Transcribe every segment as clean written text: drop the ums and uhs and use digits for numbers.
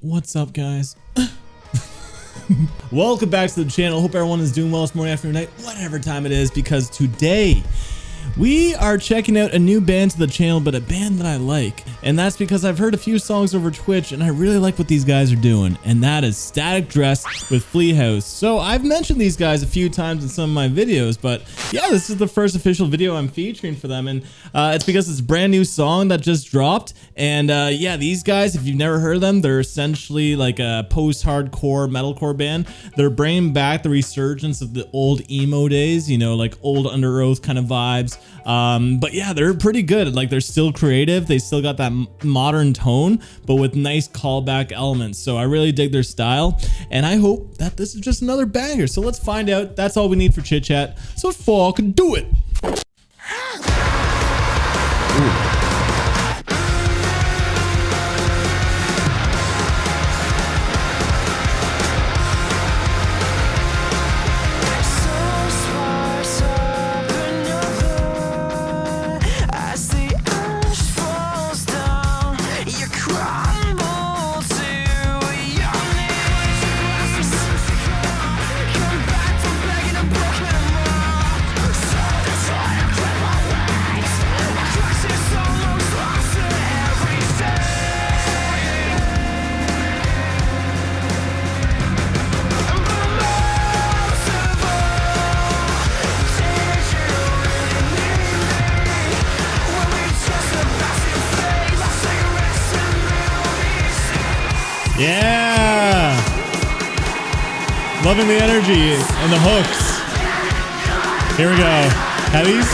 What's up, guys? Welcome back to the channel. Hope everyone is doing well this morning, afternoon, night, whatever time it is, because today we are checking out a new band to the channel, but a band that I like. And that's because I've heard a few songs over Twitch and I really like what these guys are doing. And that is Static Dress with Fleahouse. So I've mentioned these guys a few times in some of my videos, but yeah, this is the first official video I'm featuring for them. And it's because it's a brand new song that just dropped. And yeah, these guys, if you've never heard of them, they're essentially like a post-hardcore metalcore band. They're bringing back the resurgence of the old emo days, you know, like old Under Oath kind of vibes. But yeah, they're pretty good. Like, they're still creative. They still got that modern tone, but with nice callback elements. So I really dig their style, and I hope that this is just another banger. So let's find out. That's all we need for chit chat. So fucking do it. Ooh. Yeah, loving the energy and the hooks. Here we go. Heavies.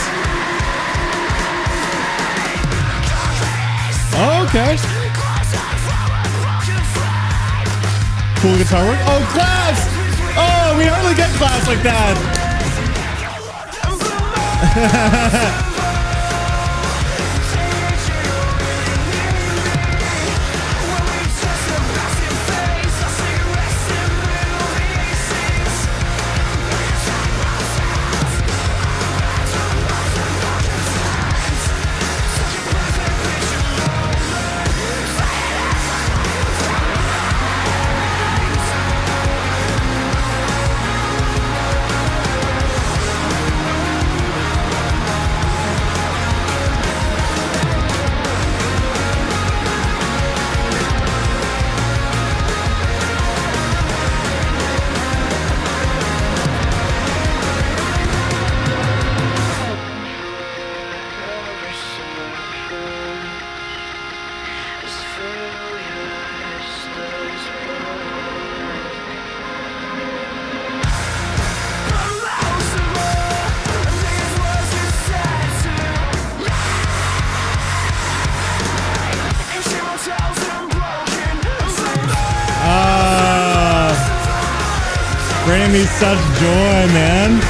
Oh, okay. Cool guitar work. Oh, claps. Oh, we hardly get claps like that. Bringing me such joy, man.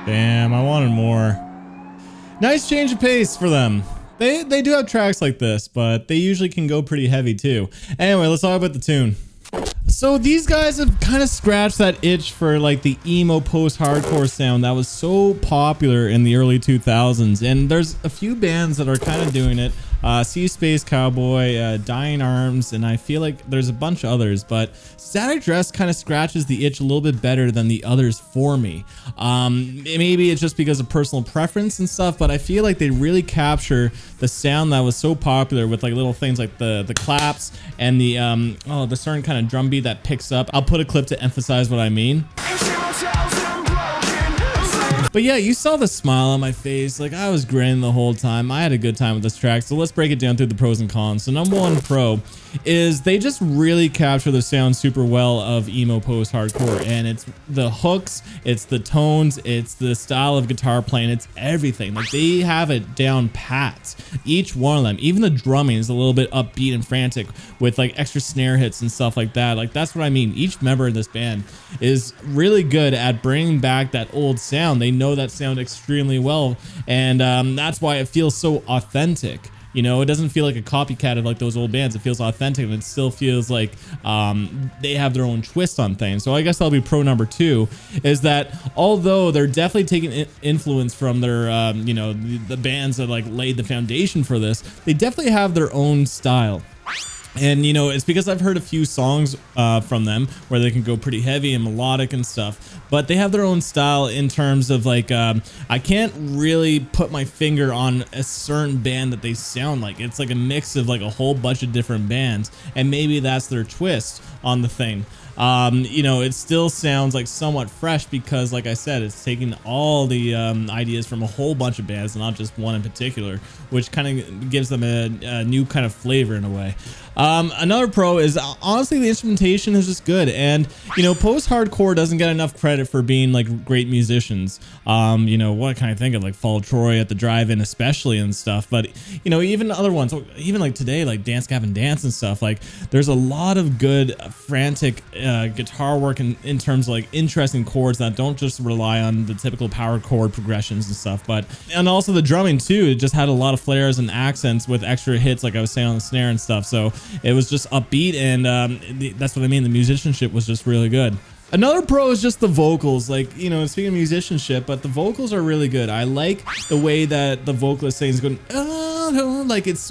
Damn, I wanted more. Nice change of pace for them. They do have tracks like this, but they usually can go pretty heavy too. Anyway, let's talk about the tune. So these guys have kind of scratched that itch for like the emo post-hardcore sound that was so popular in the early 2000s. And there's a few bands that are kind of doing it. Sea Space Cowboy, Dying Arms, and I feel like there's a bunch of others, but Static Dress kind of scratches the itch a little bit better than the others for me. Maybe it's just because of personal preference and stuff, but I feel like they really capture the sound that was so popular with like little things like the claps and the certain kind of drum beat that picks up. I'll put a clip to emphasize what I mean. But yeah, you saw the smile on my face. Like, I was grinning the whole time. I had a good time with this track. So let's break it down through the pros and cons. So number one pro is they just really capture the sound super well of emo post-hardcore, and it's the hooks, it's the tones, it's the style of guitar playing, it's everything. Like, they have it down pat. Each one of them, even the drumming is a little bit upbeat and frantic with like extra snare hits and stuff like that. Like, that's what I mean. Each member of this band is really good at bringing back that old sound. They know that sound extremely well, and that's why it feels so authentic. You know, it doesn't feel like a copycat of like those old bands. It feels authentic, and it still feels like they have their own twist on things. So I guess that'll be pro number two, is that although they're definitely taking influence from their, you know, the bands that like laid the foundation for this, they definitely have their own style. And, you know, it's because I've heard a few songs from them where they can go pretty heavy and melodic and stuff, but they have their own style in terms of like, I can't really put my finger on a certain band that they sound like. It's like a mix of like a whole bunch of different bands, and maybe that's their twist on the thing. You know, it still sounds like somewhat fresh because, like I said, it's taking all the ideas from a whole bunch of bands, not just one in particular, which kind of gives them a new kind of flavor in a way. Another pro is honestly the instrumentation is just good, and you know, post-hardcore doesn't get enough credit for being like great musicians. You know, what can I think of, like Fall Troy at the Drive-In especially and stuff, but you know, even other ones, even like today, like Dance Gavin Dance and stuff, like there's a lot of good frantic guitar work in terms of like interesting chords that don't just rely on the typical power chord progressions and stuff, and also the drumming too. It just had a lot of flares and accents with extra hits, like I was saying, on the snare and stuff. So it was just upbeat, and that's what I mean. The musicianship was just really good. Another pro is just the vocals. Like, you know, speaking of musicianship, but the vocals are really good. I like the way that the vocalist sings, going, oh, like it's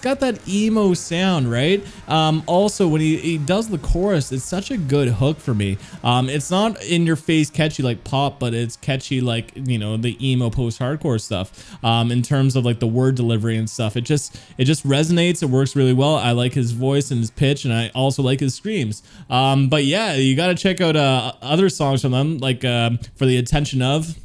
got that emo sound, right? Also, when he does the chorus, it's such a good hook for me. It's not in your face catchy like pop, but it's catchy like, you know, the emo post-hardcore stuff. In terms of like the word delivery and stuff, it just resonates. It works really well. I like his voice and his pitch, and I also like his screams. But yeah, you got to check out other songs from them, like For the Attention Of.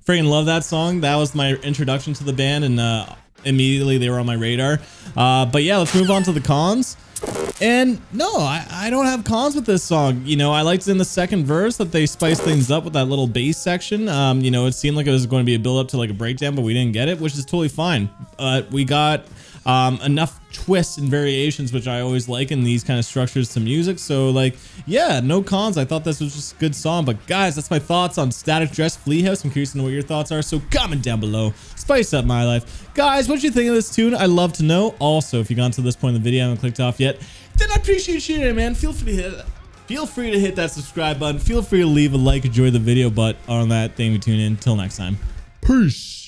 Freaking love that song. That was my introduction to the band, and immediately they were on my radar. But yeah, let's move on to the cons. And no, I don't have cons with this song. You know, I liked in the second verse that they spiced things up with that little bass section. You know, it seemed like it was going to be a build up to like a breakdown, but we didn't get it, which is totally fine. We got enough twists and variations, which I always like in these kind of structures to music. So like, yeah, no cons. I thought this was just a good song. But guys, that's my thoughts on Static Dress Fleahouse. I'm curious to know what your thoughts are, so comment down below. Spice up my life. Guys, what did you think of this tune? I'd love to know. Also, if you got to this point in the video and haven't clicked off yet, then I appreciate you, man. Feel free to hit that subscribe button. Feel free to leave a like, enjoy the video, but on that thing, we tune in. Till next time. Peace.